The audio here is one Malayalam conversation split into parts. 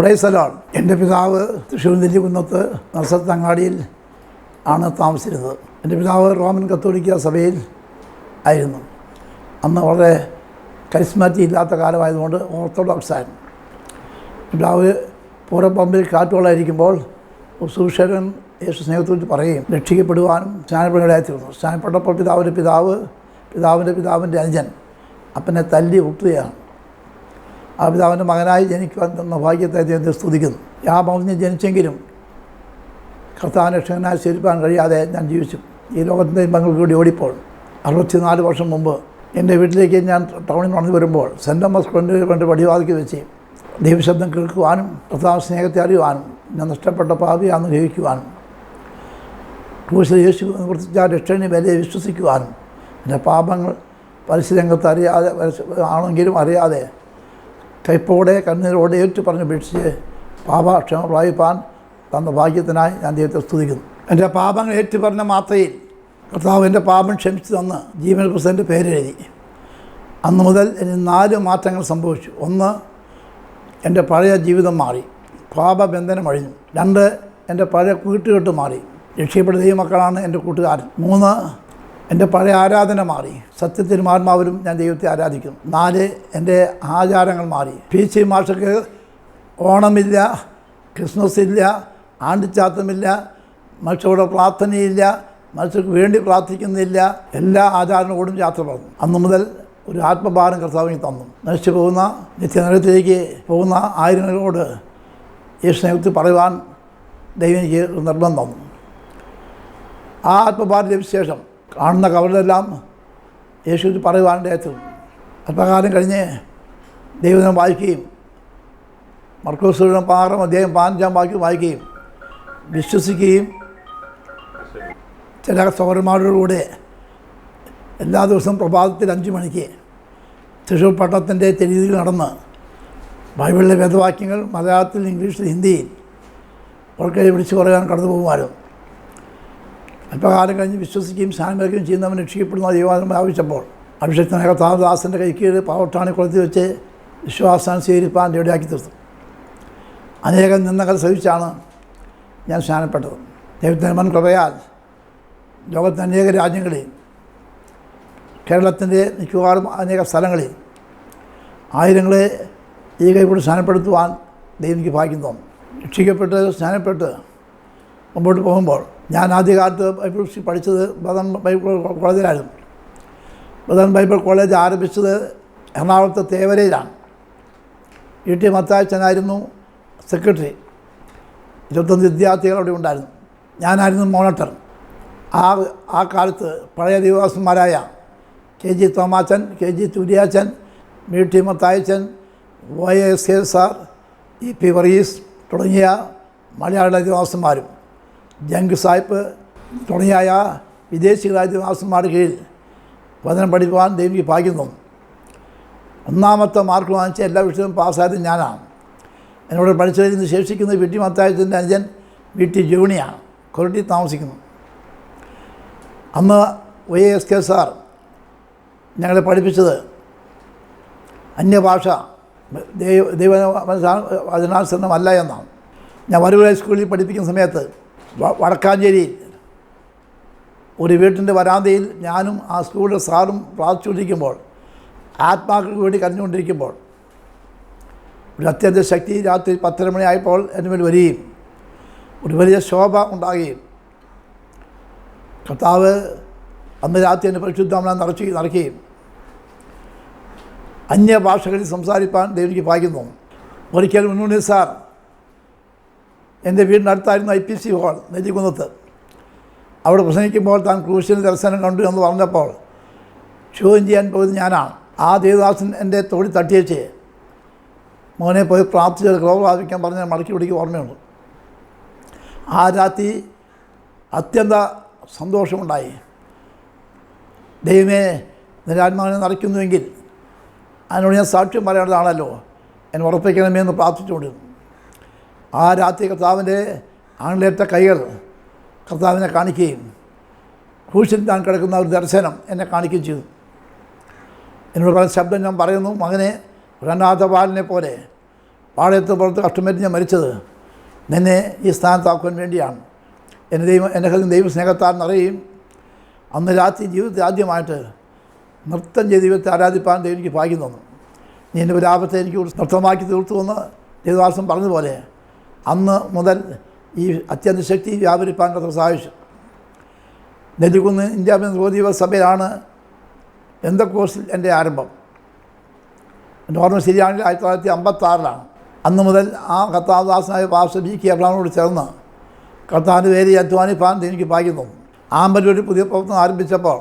Praise the Lord. എൻ്റെ പിതാവ് തൃശ്ശൂർ നെല്ലിക്കുന്നത്ത് നസറത്ത് അങ്ങാടിയിൽ ആണ് താമസിച്ചിരുന്നത്. എൻ്റെ പിതാവ് റോമൻ കത്തോലിക്ക സഭയിൽ ആയിരുന്നു. അന്ന് വളരെ കരിസ്മാറ്റിക് ഇല്ലാത്ത കാലമായതുകൊണ്ട് ഓർത്തഡോക്സ് ആയിരുന്നു. പിതാവ് പൂരപ്പമ്പിൽ കാറ്റുകൊള്ളായിരിക്കുമ്പോൾ സുവിശേഷൻ യേശു സ്നേഹത്തിൽ പറയുകയും രക്ഷിക്കപ്പെടുവാനും സ്നാനപ്പെടുകയായിത്തീർന്നു. സ്നാനപ്പെട്ടപ്പോൾ പിതാവിൻ്റെ അനുജൻ അപ്പനെ തല്ലി ഉട്ടുകയാണ്. ആ പിതാവിൻ്റെ മകനായി ജനിക്കുവാൻ തന്ന ഭാഗ്യത്തെ ദൈവത്തെ സ്തുതിക്കുന്നു. ആ മകന് ജനിച്ചെങ്കിലും കർത്താവിനെ രക്ഷകനായി സ്വീകരിക്കാൻ കഴിയാതെ ഞാൻ ജീവിച്ചു. ഈ ലോകത്തിൻ്റെ ഇമ്പങ്ങൾക്ക് കൂടി ഓടിപ്പോൾ 64 വർഷം മുമ്പ് എൻ്റെ വീട്ടിലേക്ക് ഞാൻ ടൗണിൽ നടന്നു വരുമ്പോൾ സെൻറ്റ് തോമസ് കൊണ്ട് പടിവാതിക്ക് വെച്ച് ദൈവശബ്ദം കേൾക്കുവാനും കർത്താവ് സ്നേഹത്തെ അറിയുവാനും ഞാൻ നഷ്ടപ്പെട്ട പാപിയാണെന്ന് ഗ്രഹിക്കുവാനും ക്രൂശിൽ യേശു പ്രവർത്തിച്ച രക്ഷകനെ വിലയെ വിശ്വസിക്കുവാനും എൻ്റെ പാപങ്ങൾ പരസ്യരംഗത്ത് ആണെങ്കിലും അറിയാതെ കൈപ്പോടെ കണ്ണീരോടെ ഏറ്റു പറഞ്ഞപേക്ഷിച്ച് പാപക്ഷമ പ്രാപിപ്പാൻ തന്ന ഭാഗ്യത്തിനായി ഞാൻ ദൈവത്തെ സ്തുതിക്കുന്നു. എൻ്റെ പാപങ്ങൾ ഏറ്റുപറഞ്ഞ മാത്രയിൽ കർത്താവ് എൻ്റെ പാപം ക്ഷമിച്ചു തന്ന് ജീവൻ പുസ്തകൻ്റെ പേരെഴുതി. അന്ന് മുതൽ എനിക്ക് 4 മാറ്റങ്ങൾ സംഭവിച്ചു. 1, എൻ്റെ പഴയ ജീവിതം മാറി, പാപബന്ധനം അഴിഞ്ഞു. 2, എൻ്റെ പഴയ കൂട്ടുകെട്ട് മാറി, രക്ഷപ്പെട്ട ദൈവമക്കളാണ് എൻ്റെ കൂട്ടുകാരൻ. 3, എൻ്റെ പഴയ ആരാധന മാറി, സത്യത്തിലും ആത്മാവിലും ഞാൻ ദൈവത്തെ ആരാധിക്കുന്നു. 4, എൻ്റെ ആചാരങ്ങൾ മാറി. PC മാഷക്ക് ഓണമില്ല, ക്രിസ്മസ് ഇല്ല, ആണ്ടിച്ചാത്തമില്ല, മനുഷ്യരുടെ പ്രാർത്ഥനയില്ല, മനുഷ്യർക്ക് വേണ്ടി പ്രാർത്ഥിക്കുന്നില്ല, എല്ലാ ആചാരങ്ങളോടും യാത്ര പറഞ്ഞു. അന്നു മുതൽ ഒരു ആത്മഭാരം കർത്താവിന് തന്നു. നശിച്ചു പോകുന്ന നിത്യനരകത്തിലേക്ക് പോകുന്ന ആയിരങ്ങളോട് ഈ സ്നേഹത്തിൽ പറയുവാൻ ദൈവം എനിക്ക് നിർബന്ധം തന്നു. ആ ആത്മഭാരം ലഭിച്ച ശേഷം കാണുന്ന കവറിലെല്ലാം യേശുവിൽ പറയുവാൻ്റെ എത്തും. അല്പകാലം കഴിഞ്ഞ് ദൈവം വായിക്കുകയും മർക്കോസ് 6 അധ്യായം 15 വാക്യം വായിക്കുകയും വിശ്വസിക്കുകയും ചില സഹോദരന്മാരോടുകൂടെ എല്ലാ ദിവസവും പ്രഭാതത്തിൽ 5 മണിക്ക് തൃശ്ശൂർ പട്ടണത്തിൻ്റെ തെരുവിൽ നടന്ന് ബൈബിളിലെ വേദവാക്യങ്ങൾ മലയാളത്തിൽ, ഇംഗ്ലീഷിൽ, ഹിന്ദിയിൽ അവർക്ക് വിളിച്ചു പറയാൻ കടന്നു പോകുമായിരുന്നു. അല്പകാലം കഴിഞ്ഞ് വിശ്വസിക്കുകയും സ്നാനമേൽക്കുകയും ചെയ്യുന്നവൻ രക്ഷിക്കപ്പെടുന്ന ദൈവം ആവശ്യപ്പോൾ അഭിഷേകനായ കർത്താദാസൻ്റെ കൈക്കീഴ് പാവട്ടാണി കുളത്തി വെച്ച് വിശ്വാസം സ്വീകരിപ്പാൻ റെഡിയാക്കി തീർത്തു. അനേകം നിന്ദകൾ സഹിച്ചാണ് ഞാൻ സ്നാനപ്പെട്ടത്. ദൈവത്തിൻ്റെ കൃപയാൽ ലോകത്തെ അനേക രാജ്യങ്ങളിൽ, കേരളത്തിൻ്റെ മിക്കവാറും അനേക സ്ഥലങ്ങളിൽ ആയിരങ്ങളെ ഈ കൈകൂടി സ്നാനപ്പെടുത്തുവാൻ ദൈവം എനിക്ക് ഭാഗ്യം തോന്നും. രക്ഷിക്കപ്പെട്ട് സ്നാനപ്പെട്ട് മുമ്പോട്ട് പോകുമ്പോൾ ഞാൻ ആദ്യകാലത്ത് ബൈബിൾ പഠിച്ചത് ബദൻ ബൈബിൾ കോളേജിലായിരുന്നു. ബദൻ ബൈബിൾ കോളേജ് ആരംഭിച്ചത് എറണാകുളത്തെ തേവരയിലാണ്. E.T. മത്തായച്ചനായിരുന്നു സെക്രട്ടറി. 25 വിദ്യാർത്ഥികൾ അവിടെ ഉണ്ടായിരുന്നു. ഞാനായിരുന്നു മോണിറ്റർ. ആ കാലത്ത് പഴയ ദേവദാസന്മാരായ KG Thomachan, KG തുര്യാച്ചൻ, E.T. മത്തായച്ചൻ, YSK sir, E.P. Varghese തുടങ്ങിയ മലയാള ദേവദാസന്മാരും ജംഗ് സാഹിബ് തുടങ്ങിയ വിദേശികളായ ദേവദാസന്മാരുടെ കീഴിൽ വചനം പഠിക്കുവാൻ ദൈവം ഭാഗ്യം തോന്നും. 1ാമത്തെ മാർക്ക് വാങ്ങിച്ച എല്ലാ വിഷയവും പാസ്സായത് ഞാനാണ്. എന്നോട് പഠിച്ചതിൽ നിന്ന് ശേഷിക്കുന്ന E.T. മത്തായച്ചൻ്റെ അനുജൻ E.T. ജോണിയാണ്, കൊരട്ടി താമസിക്കുന്നു. അന്ന് YSK സാർ ഞങ്ങളെ പഠിപ്പിച്ചത് അന്യഭാഷ ദൈവവചനാനുസരണമല്ല എന്നാണ്. ഞാൻ വരൂർ ഹൈസ്കൂളിൽ പഠിപ്പിക്കുന്ന സമയത്ത് വടക്കാഞ്ചേരിയിൽ ഒരു വീട്ടിൻ്റെ വരാന്തയിൽ ഞാനും ആ സ്കൂളിലെ സാറും പ്രാർത്ഥിച്ചുകൊണ്ടിരിക്കുമ്പോൾ, ആത്മാക്കൾക്ക് വേണ്ടി കരഞ്ഞുകൊണ്ടിരിക്കുമ്പോൾ ഒരു അത്യന്ത ശക്തി രാത്രി 10:30 മണിയായപ്പോൾ എൻ്റെ മേൽ വരികയും ഒരു വലിയ ശോഭ ഉണ്ടാകുകയും കർത്താവ് അന്ന് രാത്രി എൻ്റെ പരിശുദ്ധാത്മാവിനെ നിറയ്ക്കുകയും അന്യഭാഷകളിൽ സംസാരിപ്പാൻ ദൈവം ഭാഗ്യം തോന്നും. ഒരിക്കൽ മുന്നൂണി സാർ എൻ്റെ വീടിനടുത്തായിരുന്നു IPC ഹാൾ നെല്ലിക്കുന്നത്ത്. അവിടെ പ്രസംഗിക്കുമ്പോൾ താൻ ക്രൂശിന് ദർശനം കണ്ടു എന്ന് പറഞ്ഞപ്പോൾ ചോദ്യം ചെയ്യാൻ പോയത് ഞാനാണ്. ആ ദേവദാസൻ എൻ്റെ തോടി തട്ടിയേച്ച് മോനെ പോയി പ്രാർത്ഥിച്ച് കൃപ പ്രാപിക്കാൻ പറഞ്ഞ് മടക്കി പിടിക്കുക ഓർമ്മയുണ്ട്. ആ രാത്രി അത്യന്ത സന്തോഷമുണ്ടായി. ദൈവമേ നിന്റെ ആത്മാവിനെ നിറയ്ക്കുന്നുവെങ്കിൽ അതിനോട് ഞാൻ സാക്ഷ്യം പറയേണ്ടതാണല്ലോ, എന്നെ ഉറപ്പിക്കണമേ എന്ന് പ്രാർത്ഥിച്ചുകൊണ്ടിരുന്നു. ആ രാത്രി കർത്താവിൻ്റെ ആണിലേറ്റ കൈകൾ കർത്താവിനെ കാണിക്കുകയും ക്രൂശിൽ ഞാൻ കിടക്കുന്ന ഒരു ദർശനം എന്നെ കാണിക്കുകയും ചെയ്തു. എന്നോട് പറഞ്ഞ ശബ്ദം ഞാൻ പറയുന്നു, മകനെ, രണ്ടാമത്തെ ബാലനെ പോലെ പാളയത്ത് പുറത്ത് കഷ്ടമേറ്റ് ഞാൻ മരിച്ചത് നിന്നെ ഈ സ്ഥാനത്താക്കുവാൻ വേണ്ടിയാണ്. എൻ്റെ ഹൃദയം ദൈവസ്നേഹത്താൽ നിറയും. അന്ന് രാത്രി ജീവിതത്തിൽ ആദ്യമായിട്ട് നൃത്തം ചെയ്ത് ദൈവത്തെ ആരാധിപ്പാൻ ദൈവം എനിക്ക് ഭാഗ്യം തന്നു. നീ എൻ്റെ വിലാപത്തെ എനിക്ക് നൃത്തമാക്കി തീർത്തുവെന്ന് ദേവദാസം പറഞ്ഞതുപോലെ അന്ന് മുതൽ ഈ അത്യന്ത ശക്തി വ്യാപരിപ്പാൻ കർത്താവ് സഹായിച്ചു. നെല്ലിക്കുന്ന് ഇന്ത്യ സ്വദീപ സഭയാണ് പെന്തക്കോസ്റ്റിൽ എൻ്റെ ആരംഭം. എൻ്റെ ഓർമ്മ ശരിയാണെങ്കിൽ 1956 അന്ന് മുതൽ ആ കർത്താവദാസനായ പാസ്റ്റർ ബി കെ അബ്രഹാമിനോട് ചേർന്ന് കർത്താവിൻ്റെ പേര് അധ്വാനിപ്പാൻ എനിക്ക് ഭാഗ്യം തന്നു. ആമ്പലൂരിൽ പുതിയ പ്രവർത്തനം ആരംഭിച്ചപ്പോൾ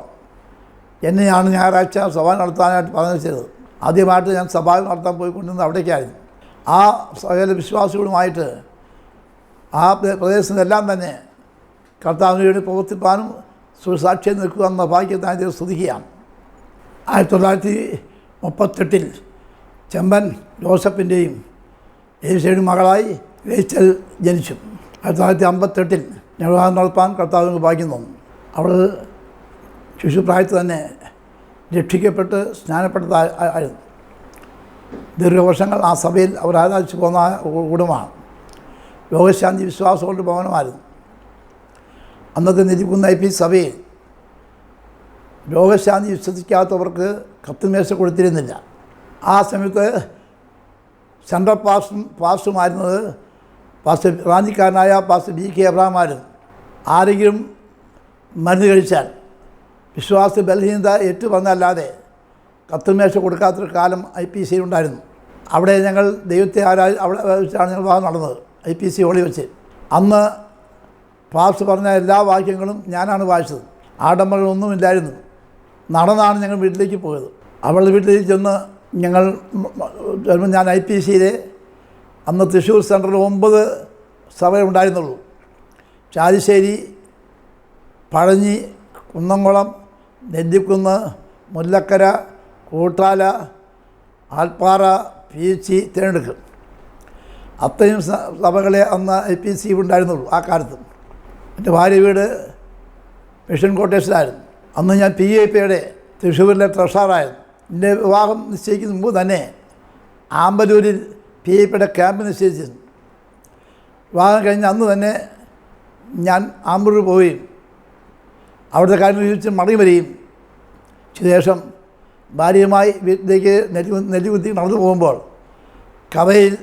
എന്നെയാണ് ഞായറാഴ്ച സഭ നടത്താനായിട്ട് പറഞ്ഞു ചെയ്തത്. ആദ്യമായിട്ട് ഞാൻ സഭ നടത്താൻ പോയിക്കൊണ്ടിരുന്നത് അവിടേക്കായിരുന്നു. ആ സകല വിശ്വാസികളുമായിട്ട് ആ പ്രദേശത്തെല്ലാം തന്നെ കർത്താവിന് വേണ്ടി പ്രവർത്തിപ്പാനും സുസാക്ഷ്യം നിൽക്കുക എന്ന ഭാഗ്യത്താൻ ഇത് സ്തുതിക്കുകയാണ്. 1938 ചെമ്പൻ ജോസഫിൻ്റെയും ഏഷ്യയുടെ മകളായി റേച്ചൽ ജനിച്ചു. 1958 ഞാൻ വിവാഹം നടത്താൻ കർത്താവിന് ഭാഗ്യം തന്നു. അവൾ ശിശുപ്രായത്തിൽ തന്നെ രക്ഷിക്കപ്പെട്ട് സ്നാനപ്പെട്ടതായിരുന്നു. ദീർഘവർഷങ്ങൾ ആ സഭയിൽ അവർ ആരാധിച്ചു പോകുന്ന കുടുംബമാണ്. രോഗശാന്തി വിശ്വാസമുള്ള ഭവനമായിരുന്നു. അന്നത്തെ നിധിക്കുന്ന IP സഭയിൽ രോഗശാന്തി വിശ്വസിക്കാത്തവർക്ക് കത്തുമേശ കൊടുത്തിരുന്നില്ല. ആ സമയത്ത് സെൻട്രൽ പാസ്റ്ററുമായിരുന്നത് പാസ്റ്റർ റാഞ്ചിക്കാരനായ പാസ്റ്റർ ബി കെ അബ്രഹാമായിരുന്നു. ആരെങ്കിലും മരുന്ന് കഴിച്ചാൽ വിശ്വാസ ബലഹീനത ഏറ്റുപറഞ്ഞല്ലാതെ കത്തുമേശ കൊടുക്കാത്തൊരു കാലം IPC ഉണ്ടായിരുന്നു. അവിടെ ഞങ്ങൾ ദൈവത്തെ അവിടെ വെച്ചാണ് ഞങ്ങൾ വിവാഹം നടന്നത്, IPC ഹോളി വെച്ച്. അന്ന് പാസ്റ്റർ പറഞ്ഞ എല്ലാ വാക്യങ്ങളും ഞാനാണ് വായിച്ചത്. ആഡംബരങ്ങളൊന്നുമില്ലായിരുന്നു. നടന്നാണ് ഞങ്ങൾ വീട്ടിലേക്ക് പോയത്. അവളുടെ വീട്ടിലേക്ക് ചെന്ന് ഞങ്ങൾ ഞാൻ IPCയിലെ അന്ന് തൃശ്ശൂർ സെൻട്രൽ 9 സഭ ഉണ്ടായിരുന്നുള്ളൂ. ചാലിശ്ശേരി, പഴഞ്ഞി, കുന്നംകുളം, നെല്ലിക്കുന്ന്, മുല്ലക്കര, കൂട്ടാല, ആൽപ്പാറ, പീച്ചി, തിരഞ്ഞെടുക്കും. അത്രയും സഭകളെ അന്ന് IPC ഉണ്ടായിരുന്നുള്ളൂ ആ കാലത്ത്. എൻ്റെ ഭാര്യ വീട് മിഷൻ കോട്ടേഴ്സിലായിരുന്നു. അന്ന് ഞാൻ PIPയുടെ തൃശ്ശൂരിലെ ട്രഷറായിരുന്നു. എൻ്റെ വിവാഹം നിശ്ചയിക്കുന്ന മുമ്പ് തന്നെ ആമ്പലൂരിൽ PIPയുടെ ക്യാമ്പ് നിശ്ചയിച്ചിരുന്നു. വിവാഹം കഴിഞ്ഞ് അന്ന് തന്നെ ഞാൻ ആമ്പലൂർ പോവുകയും അവിടുത്തെ കാര്യങ്ങൾ ചോദിച്ച് മടങ്ങി വരികയും ശേഷം ഭാര്യയുമായി വീട്ടിലേക്ക് നെല്ലിക്കുത്തി നടന്നു പോകുമ്പോൾ കവലയിൽ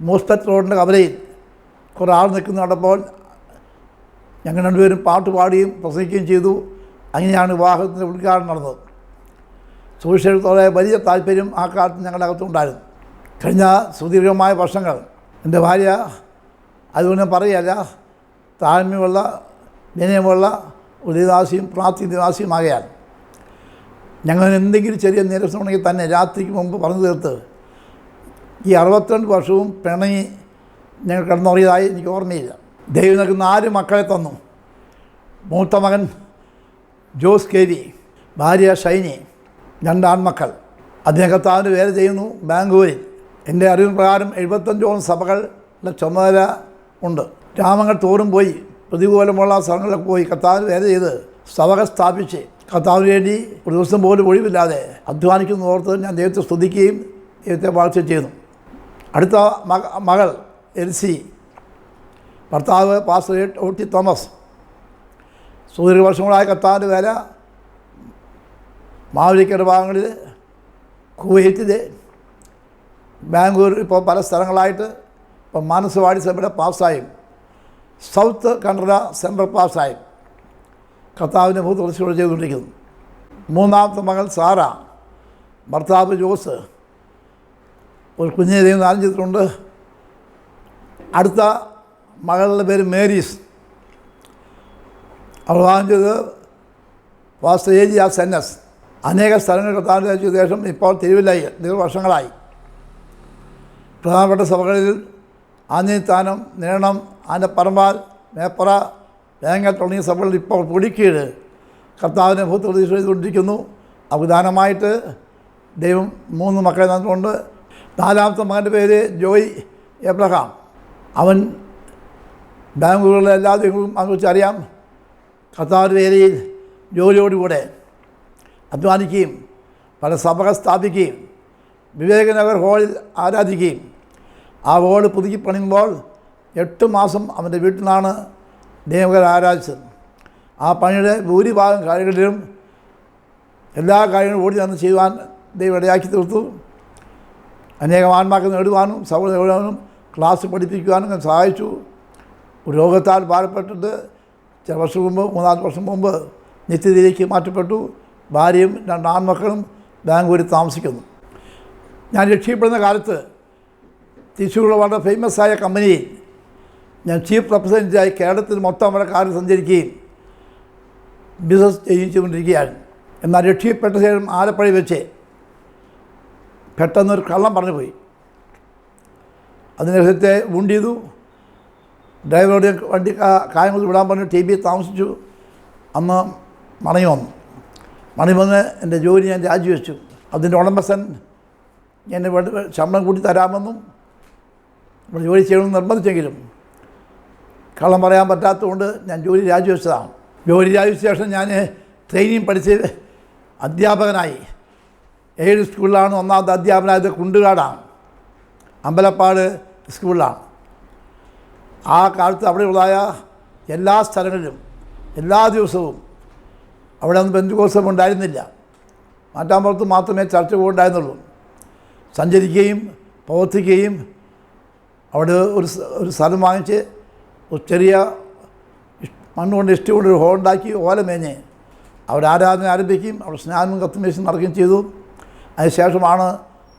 മോസ്പെറ്റ് റോഡിൻ്റെ കവലയിൽ കുറേ ആൾ നിൽക്കുന്ന കണ്ടപ്പോൾ ഞങ്ങൾ രണ്ടുപേരും പാട്ട് പാടുകയും പ്രസംഗിക്കുകയും ചെയ്തു. അങ്ങനെയാണ് വിവാഹത്തിൻ്റെ ഉദ്ഘാടനം നടന്നത്. സുവിശേഷത്തോടെ വലിയ താല്പര്യം ആ കാലത്ത് ഞങ്ങളുടെ അകത്തുണ്ടായിരുന്നു. കഴിഞ്ഞ സുദീർഘമായ വർഷങ്ങൾ എൻ്റെ ഭാര്യ, അതുകൊണ്ട് ഞാൻ പറയുകയല്ല, താഴ്മയുള്ള വിനയമുള്ള ഉദയദാസിയും പ്രാപ്തിദാസിയുമാകയാൽ ഞങ്ങൾ എന്തെങ്കിലും ചെറിയ നിരസനമുണ്ടെങ്കിൽ തന്നെ രാത്രിക്ക് മുമ്പ് പറഞ്ഞു തീർത്ത് ഈ 62 വർഷവും പിണങ്ങി ഞങ്ങൾ കിടന്നുറങ്ങിയതായി എനിക്ക് ഓർമ്മയില്ല. ദൈവം ഞങ്ങൾക്ക് 4 മക്കളെ തന്നു. മൂത്ത മകൻ ജോസ് KV, ഭാര്യ ഷൈനി, 2 ആൺമക്കൾ. അദ്ദേഹം കർത്താവിൻ്റെ വേല ചെയ്യുന്നു ബാംഗ്ലൂരിൽ. എൻ്റെ അറിവിൻ പ്രകാരം 75ഓളം സഭകളുടെ ചുമതല ഉണ്ട്. ഗ്രാമങ്ങൾ തോറും പോയി പ്രതികൂലമുള്ള സ്ഥലങ്ങളിലൊക്കെ പോയി കർത്താവിന് വേല ചെയ്ത് സഭകൾ സ്ഥാപിച്ച് കർത്താവിന് വേണ്ടി ഒരു ദിവസം പോലും ഒഴിവില്ലാതെ അധ്വാനിക്കുന്ന ഓർത്ത് ഞാൻ ദൈവത്തെ സ്തുതിക്കുകയും ദൈവത്തെ വാഴ്ച ചെയ്യുന്നു. അടുത്ത മകൾ എൽസി, ഭർത്താവ് പാസ്റ്റർ OT തോമസ്. സുദീർഘ വർഷങ്ങളായ കർത്താവിൻ്റെ വേല മാവേലിക്കര ഭാഗങ്ങളിൽ, കുവൈറ്റിൽ, ബാംഗ്ലൂർ, ഇപ്പോൾ പല സ്ഥലങ്ങളായിട്ട് ഇപ്പം മാനസവാടി സഭയുടെ പാസ്സായും സൗത്ത് കന്നഡ സെൻട്രൽ പാസ്സായും കർത്താവിൻ്റെ തുടർച്ചയോടെ ചെയ്തുകൊണ്ടിരിക്കുന്നു. മൂന്നാമത്തെ മകൾ സാറ, ഭർത്താവ് ജോസ്, ഒരു കുഞ്ഞിനെ ദൈവം ദാനം ചെയ്തിട്ടുണ്ട്. അടുത്ത മകളുടെ പേര് മേരീസ്. അവൾ വിവാഹം ചെയ്ത് പാസ്റ്റർ AGS NS. അനേക സ്ഥലങ്ങൾ കർത്താവിൻ്റെ അയച്ച ശേഷം ഇപ്പോൾ തിരുവല്ലായി വർഷങ്ങളായി. പ്രധാനപ്പെട്ട സഭകളിൽ ആഞ്ഞിത്താനം, നേണം, ആനപ്പറമ്പാൽ, മേപ്പറ, വേങ്ങൽ തുടങ്ങിയ സഭകളിൽ ഇപ്പോൾ പുടിക്കീഴ് കർത്താവിനെ പ്രതീക്ഷ ചെയ്തുകൊണ്ടിരിക്കുന്നു. അവദാനമായിട്ട് ദൈവം 3 മക്കളെ തന്നിട്ടുണ്ട്. 4ാമത്തെ മകൻ്റെ പേര് ജോയ് എബ്രഹാം. അവൻ ബാങ്കുകളിലെ എല്ലാ ദിവസവും അങ്ങനെക്കുറിച്ച് അറിയാം. ഖത്താർ വേലയിൽ ജോലിയോടുകൂടെ അധ്വാനിക്കുകയും പല സഭകൾ സ്ഥാപിക്കുകയും വിവേകനഗർ ഹാളിൽ ആരാധിക്കുകയും ആ ഹോൾ പുതുക്കി പണിയുമ്പോൾ 8 മാസം അവൻ്റെ വീട്ടിൽ നിന്നാണ് ദൈവങ്ങൾ ആരാധിച്ചത്. ആ പണിയുടെ ഭൂരിഭാഗം കാര്യങ്ങളിലും എല്ലാ കാര്യങ്ങളും ഓടി നടന്ന് ചെയ്യുവാൻ ദൈവം ഇടയാക്കി തീർത്തു. അനേകം ആത്മാക്കൾ നേടുവാനും സഭ നേടുവാനും ക്ലാസ് പഠിപ്പിക്കുവാനും സഹായിച്ചു. രോഗത്താൽ ഭാരപ്പെട്ടിട്ട് ചില വർഷം മുമ്പ് 3-4 വർഷം മുമ്പ് നിത്യതയിലേക്ക് മാറ്റപ്പെട്ടു. ഭാര്യയും 2 ആൺമക്കളും ബാംഗ്ലൂരിൽ താമസിക്കുന്നു. ഞാൻ രക്ഷപ്പെടുന്ന കാലത്ത് തൃശ്ശൂരിലെ വളരെ ഫേമസായ കമ്പനിയിൽ ഞാൻ ചീഫ് റെപ്രസെൻറ്റേറ്റീവായി കേരളത്തിൽ മൊത്തം അവിടെ കാറിൽ സഞ്ചരിക്കുകയും ബിസിനസ് ചെയ്തുകൊണ്ടിരിക്കുകയാണ്. എന്നാൽ രക്ഷപ്പെട്ട ശേഷം ആലപ്പുഴയിൽ വെച്ച് പെട്ടെന്നൊരു കള്ളം പറഞ്ഞു പോയി. അതിനകത്തെ വുണ്ട് ചെയ്തു. ഡ്രൈവറുടെ വണ്ടി കാര്യങ്ങൾ വിടാൻ പറഞ്ഞു. TB താമസിച്ചു. അന്ന് മണങ്ങി വന്ന് എൻ്റെ ജോലി ഞാൻ രാജിവെച്ചു. അതിൻ്റെ ഉടമസ്ഥൻ എന്നെ ശമ്പളം കൂട്ടി തരാമെന്നും ഇവിടെ ജോലി ചെയ്യണമെന്ന് നിർബന്ധിച്ചെങ്കിലും കള്ളം പറയാൻ പറ്റാത്തതുകൊണ്ട് ഞാൻ ജോലി രാജിവെച്ചതാണ്. ജോലി രാജിവെച്ച ശേഷം ഞാൻ ട്രെയിനിങ് പഠിച്ച് അധ്യാപകനായി. ഏഴ് സ്കൂളിലാണ് ഒന്നാമത്തെ അധ്യാപകനായത്. കുണ്ടുകാടാണ്, അമ്പലപ്പാട് സ്കൂളിലാണ്. ആ കാലത്ത് അവിടെയുള്ളതായ എല്ലാ സ്ഥലങ്ങളിലും എല്ലാ ദിവസവും അവിടെ ഒന്നും പെന്തക്കോസ്ത് ഉണ്ടായിരുന്നില്ല. മാറ്റാമ്പുറത്ത് മാത്രമേ ചർച്ച ഉണ്ടായിരുന്നുള്ളൂ. സഞ്ചരിക്കുകയും പ്രവർത്തിക്കുകയും അവിടെ ഒരു സ്ഥലം വാങ്ങിച്ച് ഒരു ചെറിയ മണ്ണുകൊണ്ട് ഇഷ്ടമുള്ളൊരു ഹോൾ ഉണ്ടാക്കി ഓലമേഞ്ഞ് അവിടെ ആരാധന ആരംഭിക്കുകയും അവിടെ സ്നാനവും കത്തുമേശയും നടക്കുകയും ചെയ്തു. അതിനുശേഷമാണ്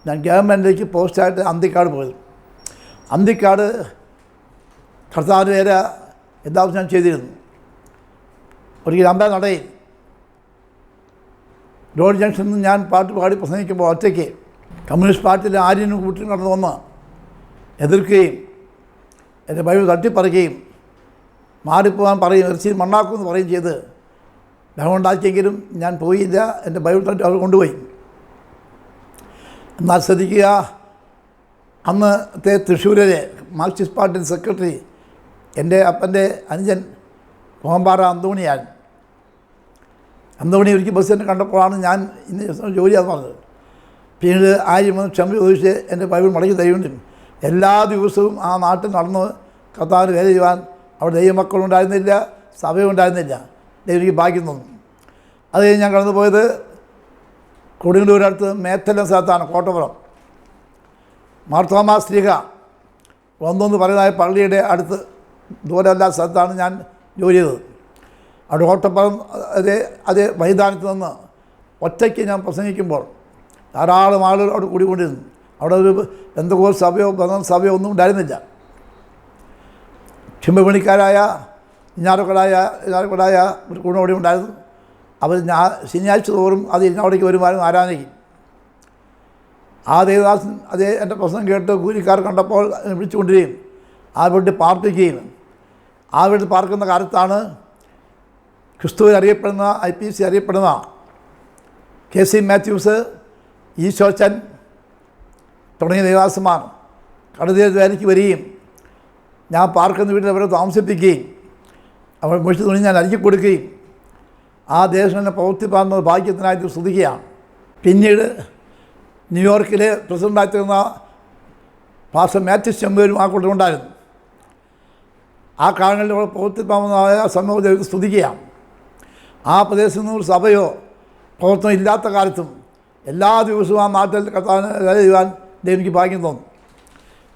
ഞാൻ ഗവൺമെൻറ്റിലേക്ക് പോസ്റ്റായിട്ട് അന്തിക്കാട് പോയത്. അന്തിക്കാട് കർത്താവിന് വേല എല്ലാ ദിവസവും ഞാൻ ചെയ്തിരുന്നു. ഒരിക്കലും അമ്പലനടയിൽ റോഡ് ജംഗ്ഷനിൽ നിന്ന് ഞാൻ പാട്ട് പാടി പ്രസംഗിക്കുമ്പോൾ ഒറ്റയ്ക്ക് കമ്മ്യൂണിസ്റ്റ് പാർട്ടിയിലെ ആര്യനും കൂട്ടിയും കടന്നു വന്ന് എതിർക്കുകയും എൻ്റെ ബൈബിൾ തട്ടിപ്പറിക്കുകയും മാറിപ്പോകാൻ പറയും, ഇറച്ചി മണ്ണാക്കുമെന്ന് പറയുകയും ചെയ്ത് ബഹളമുണ്ടാക്കിയെങ്കിലും ഞാൻ പോയില്ല. എൻ്റെ ബൈബിൾ തട്ടി അവർ കൊണ്ടുപോയി. എന്നാൽ ശ്രദ്ധിക്കുക, അന്നത്തെ തൃശ്ശൂരിലെ മാർക്സിസ്റ്റ് പാർട്ടി സെക്രട്ടറി എൻ്റെ അപ്പൻ്റെ അനുജൻ കോമ്പാറ അന്തോണിയാണ്. അന്തോണി ഒരിക്കൽ ബസ് തന്നെ കണ്ടപ്പോഴാണ് ഞാൻ ഇന്ന് ജോലിയാന്ന് പറഞ്ഞത്. പിന്നീട് ആര്യം വന്ന് ക്ഷമ ചോദിച്ച് എൻ്റെ ബൈബിൾ മടക്കി തരുന്നുണ്ട്. എല്ലാ ദിവസവും ആ നാട്ടിൽ നടന്ന് കർത്താവിന് വേല ചെയ്യുവാൻ അവിടെ ദൈവമക്കളുണ്ടായിരുന്നില്ല, സഭയുണ്ടായിരുന്നില്ല. ദൈവം എനിക്ക് ഭാഗ്യം തോന്നും. അത് കഴിഞ്ഞ് ഞാൻ കടന്നു പോയത് കൊടുങ്ങല്ലൂരടുത്ത് മേത്തല സ്ഥലത്താണ്, കോട്ടപ്പുറം. മാർത്തോമാ ശ്ലീഹ വന്നെന്ന് പറയുന്നതായ പള്ളിയുടെ അടുത്ത് ദൂരമല്ലാത്ത സ്ഥലത്താണ് ഞാൻ ജോലി ചെയ്തത്. അവിടെ കോട്ടപ്പുറം അതേ മൈതാനത്ത് നിന്ന് ഒറ്റയ്ക്ക് ഞാൻ പ്രസംഗിക്കുമ്പോൾ ധാരാളം ആളുകൾ അവിടെ കൂടിക്കൊണ്ടിരുന്നു. അവിടെ ഒരു പെന്തക്കോസ്ത് സഭയോ സഭയോ ഒന്നും ഉണ്ടായിരുന്നില്ല. ക്ഷമപണിക്കാരായ ഇഞ്ഞാറക്കടായ ഒരു കൂടെ അവിടെ ഉണ്ടായിരുന്നു. അവർ ശനിയാഴ്ച തോറും അത് ഇന്നവിടേക്ക് വരുമാനം ആരാധിക്കും. ആ ദേവദാസൻ എൻ്റെ പ്രസംഗം കേട്ട് കൂലിക്കാർ കണ്ടപ്പോൾ വിളിച്ചുകൊണ്ടിരിക്കുകയും ആ വീട്ടിൽ പാർപ്പിക്കുകയും ആ വീട്ടിൽ പാർക്കുന്ന കാലത്താണ് ക്രിസ്തുവിൽ അറിയപ്പെടുന്ന IPC അറിയപ്പെടുന്ന KC മാത്യൂസ്, ഈശോച്ചൻ തുടങ്ങിയ ദേവദാസന്മാർ കടൽ വേലയ്ക്ക് വരികയും ഞാൻ പാർക്കുന്ന വീട്ടിൽ അവരെ താമസിപ്പിക്കുകയും അവർ മുഴിച്ച് തുണി ഞാൻ അരിക്കി കൊടുക്കുകയും ആ ദേശം എന്നെ പ്രവർത്തിപ്പാകുന്നത് ഭാഗ്യത്തിനായിട്ട് സ്തുതിക്കുകയാണ്. പിന്നീട് ന്യൂയോർക്കിലെ പ്രസിഡൻ്റായിത്തീർന്ന പാസ്റ്റർ മാത്യൂസ് ചെമ്പൂരും ആ കൂട്ടരുണ്ടായിരുന്നു. ആ കാലങ്ങളിൽ അവിടെ പ്രവർത്തിപ്പാകുന്നതായ സമൂഹത്തെ സ്തുതിക്കുകയാണ്. ആ പ്രദേശത്ത് നിന്ന് സഭയോ പ്രവർത്തനം ഇല്ലാത്ത കാലത്തും എല്ലാ ദിവസവും ആ നാട്ടിൽ കർത്താവിനെ വേല ചെയ്യുവാൻ എനിക്ക് ഭാഗ്യം തോന്നും.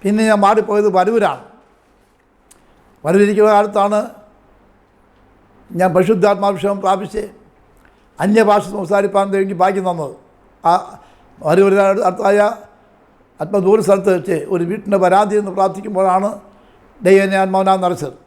പിന്നെ ഞാൻ മാറിപ്പോയത് വരൂരാണ്. വരൂരിക്കുന്ന കാലത്താണ് ഞാൻ പരിശുദ്ധാത്മാഭിഷേകം പ്രാപിച്ച് അന്യഭാഷ സംസാരിപ്പാൻ എനിക്ക് ഭാഗ്യം തന്നത്. ആ വരൂരിൽ അടുത്തായ അല്പദൂര സ്ഥലത്ത് വെച്ച് ഒരു വീട്ടിൻ്റെ പരാതി എന്ന് പ്രാർത്ഥിക്കുമ്പോഴാണ് ദൈവനെ ആത്മാവിനാൽ നിറച്ചത്.